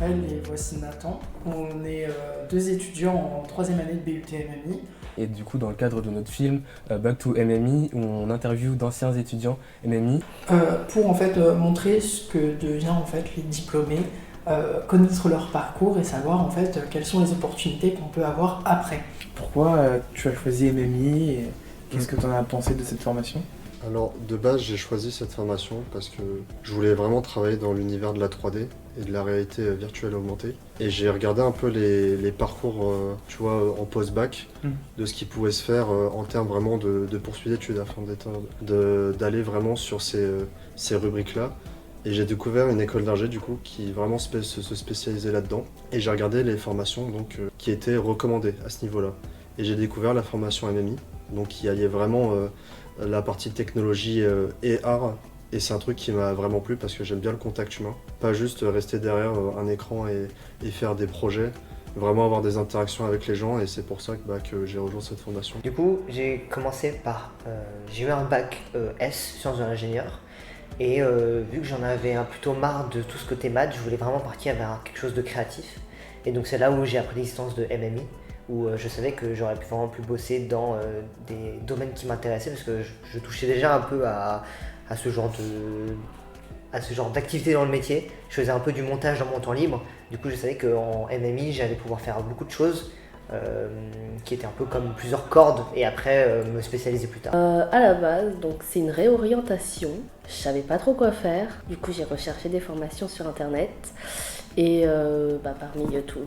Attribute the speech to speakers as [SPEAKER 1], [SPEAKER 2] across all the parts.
[SPEAKER 1] Raphaël et voici Nathan. On est deux étudiants en troisième année de BUT MMI.
[SPEAKER 2] Et du coup, dans le cadre de notre film Back to MMI, où on interviewe d'anciens étudiants MMI.
[SPEAKER 1] Pour en fait montrer ce que devient en fait les diplômés, connaître leur parcours et savoir en fait quelles sont les opportunités qu'on peut avoir après.
[SPEAKER 3] Pourquoi tu as choisi MMI et qu'est-ce que tu en as pensé de cette formation?
[SPEAKER 4] Alors, de base, j'ai choisi cette formation parce que je voulais vraiment travailler dans l'univers de la 3D et de la réalité virtuelle augmentée. Et j'ai regardé un peu les parcours, tu vois, en post-bac, de ce qui pouvait se faire en termes vraiment de poursuite d'études, afin d'aller vraiment sur ces rubriques-là. Et j'ai découvert une école d'ingé, du coup, qui vraiment se spécialisait là-dedans. Et j'ai regardé les formations donc, qui étaient recommandées à ce niveau-là. Et j'ai découvert la formation MMI, donc qui alliait vraiment la partie technologie et art, et c'est un truc qui m'a vraiment plu parce que j'aime bien le contact humain, pas juste rester derrière un écran et faire des projets, vraiment avoir des interactions avec les gens, et c'est pour ça que j'ai rejoint cette formation.
[SPEAKER 5] Du coup, j'ai commencé par, j'ai eu un bac S, sciences de l'ingénieur, et vu que j'en avais plutôt marre de tout ce côté maths, je voulais vraiment partir vers quelque chose de créatif, et donc c'est là où j'ai appris l'existence de MMI, où je savais que j'aurais pu vraiment plus bosser dans des domaines qui m'intéressaient, parce que je touchais déjà un peu à ce genre d'activité dans le métier. Je faisais un peu du montage dans mon temps libre, du coup je savais qu'en MMI j'allais pouvoir faire beaucoup de choses qui étaient un peu comme plusieurs cordes, et après me spécialiser plus tard.
[SPEAKER 6] À la base, donc c'est une réorientation. Je savais pas trop quoi faire. Du coup, j'ai recherché des formations sur internet. Et parmi tout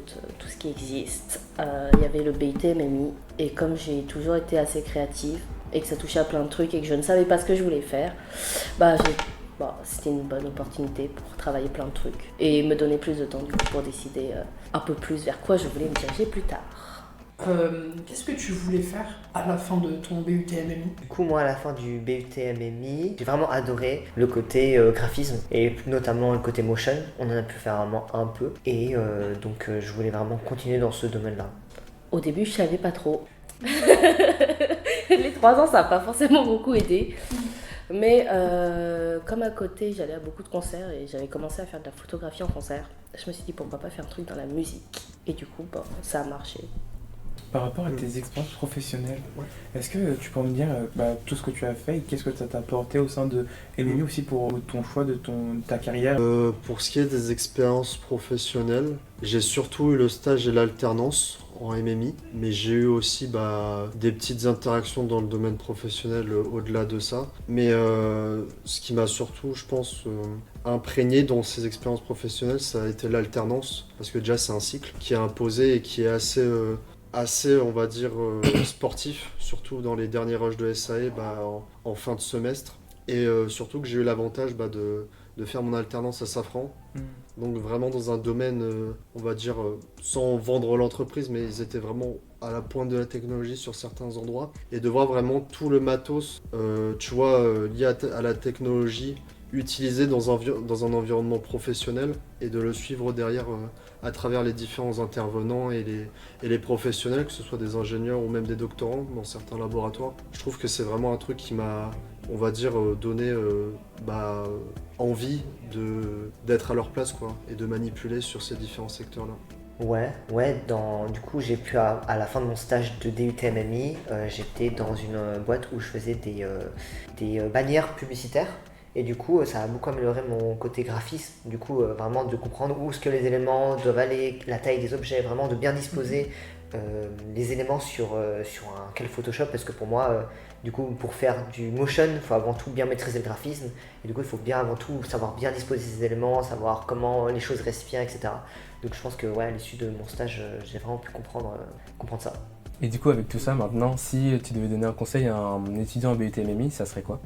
[SPEAKER 6] ce qui existe, il y avait le BUT MMI. Et comme j'ai toujours été assez créative et que ça touchait à plein de trucs et que je ne savais pas ce que je voulais faire, c'était une bonne opportunité pour travailler plein de trucs et me donner plus de temps du coup, pour décider un peu plus vers quoi je voulais me diriger plus tard.
[SPEAKER 1] Qu'est-ce que tu voulais faire à la fin de ton BUT MMI?
[SPEAKER 5] Du coup, moi, à la fin du BUT MMI, j'ai vraiment adoré le côté graphisme et notamment le côté motion. On en a pu faire un peu, et donc je voulais vraiment continuer dans ce domaine-là.
[SPEAKER 6] Au début, je savais pas trop. Les 3 ans, ça n'a pas forcément beaucoup aidé. Mais comme à côté, j'allais à beaucoup de concerts et j'avais commencé à faire de la photographie en concert, je me suis dit pourquoi pas faire un truc dans la musique. Et du coup, ça a marché.
[SPEAKER 3] Par rapport à tes expériences professionnelles, est-ce que tu peux me dire tout ce que tu as fait et qu'est-ce que ça t'a apporté au sein de MMI aussi pour ton choix de ta carrière?
[SPEAKER 4] Pour ce qui est des expériences professionnelles, j'ai surtout eu le stage et l'alternance en MMI, mais j'ai eu aussi des petites interactions dans le domaine professionnel au-delà de ça. Mais ce qui m'a surtout, je pense, imprégné dans ces expériences professionnelles, ça a été l'alternance, parce que déjà c'est un cycle qui est imposé et qui est assez, on va dire, sportif, surtout dans les derniers rushs de SAE en fin de semestre. Et surtout que j'ai eu l'avantage de faire mon alternance à Safran. Donc vraiment dans un domaine, on va dire, sans vendre l'entreprise, mais ils étaient vraiment à la pointe de la technologie sur certains endroits. Et de voir vraiment tout le matos, tu vois, lié à la technologie, utilisé dans un environnement professionnel, et de le suivre derrière à travers les différents intervenants et les professionnels, que ce soit des ingénieurs ou même des doctorants dans certains laboratoires. Je trouve que c'est vraiment un truc qui m'a, on va dire, donné envie d'être à leur place, quoi, et de manipuler sur ces différents secteurs-là.
[SPEAKER 5] Du coup j'ai pu à la fin de mon stage de DUT MMI, j'étais dans une boîte où je faisais des bannières publicitaires. Et du coup, ça a beaucoup amélioré mon côté graphisme, du coup, vraiment de comprendre où est-ce que les éléments doivent aller, la taille des objets, vraiment de bien disposer les éléments sur quel Photoshop, parce que pour moi, du coup, pour faire du motion, il faut avant tout bien maîtriser le graphisme, et du coup, il faut bien avant tout savoir bien disposer ces éléments, savoir comment les choses respirent, etc. Donc je pense que à l'issue de mon stage, j'ai vraiment pu comprendre ça.
[SPEAKER 2] Et du coup, avec tout ça, maintenant, si tu devais donner un conseil à un étudiant en BUT MMI, ça serait quoi?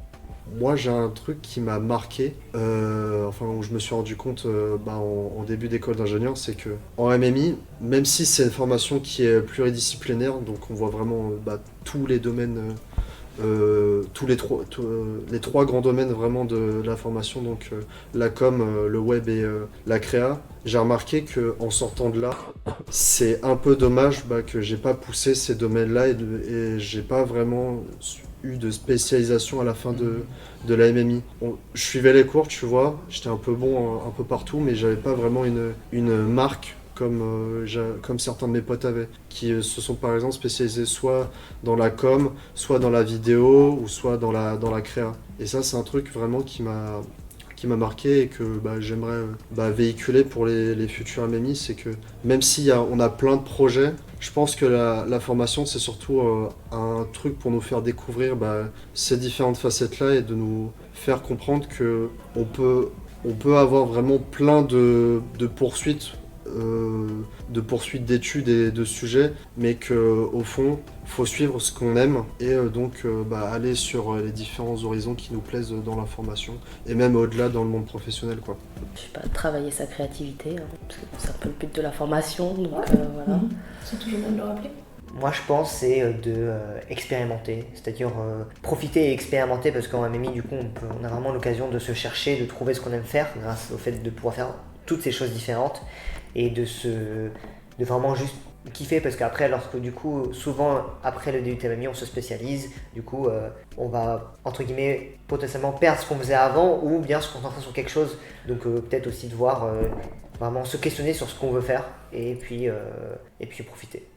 [SPEAKER 4] Moi, j'ai un truc qui m'a marqué, où je me suis rendu compte en début d'école d'ingénieur, c'est que en MMI, même si c'est une formation qui est pluridisciplinaire, donc on voit vraiment tous les domaines, les trois grands domaines vraiment de la formation, donc la com, le web et la créa. J'ai remarqué qu'en sortant de là, c'est un peu dommage que j'ai pas poussé ces domaines-là et j'ai pas vraiment eu de spécialisation à la fin de la MMI. Je suivais les cours, tu vois, j'étais un peu bon un peu partout, mais j'avais pas vraiment une marque comme certains de mes potes avaient, qui se sont par exemple spécialisés soit dans la com, soit dans la vidéo, ou soit dans la créa. Et ça, c'est un truc vraiment qui m'a marqué et que j'aimerais véhiculer pour les futurs MMI, c'est que même si on a plein de projets, je pense que la formation, c'est surtout un truc pour nous faire découvrir ces différentes facettes-là et de nous faire comprendre qu'on peut avoir vraiment plein de poursuites d'études et de sujets, mais qu'au fond, faut suivre ce qu'on aime et aller sur les différents horizons qui nous plaisent dans la formation et même au-delà dans le monde professionnel, quoi.
[SPEAKER 6] Je sais pas, travailler sa créativité, hein, parce que c'est un peu le but de la formation, donc voilà.
[SPEAKER 1] C'est toujours bien de le rappeler.
[SPEAKER 5] Moi, je pense c'est expérimenter, c'est-à-dire profiter et expérimenter, parce qu'en MMI, du coup, on a vraiment l'occasion de se chercher, de trouver ce qu'on aime faire grâce au fait de pouvoir faire toutes ces choses différentes et de vraiment juste kiffer, parce qu'après, lorsque du coup, souvent après le DUT MMI, on se spécialise, du coup, on va entre guillemets potentiellement perdre ce qu'on faisait avant ou bien se concentrer sur quelque chose. Donc peut-être aussi de voir vraiment se questionner sur ce qu'on veut faire et puis profiter.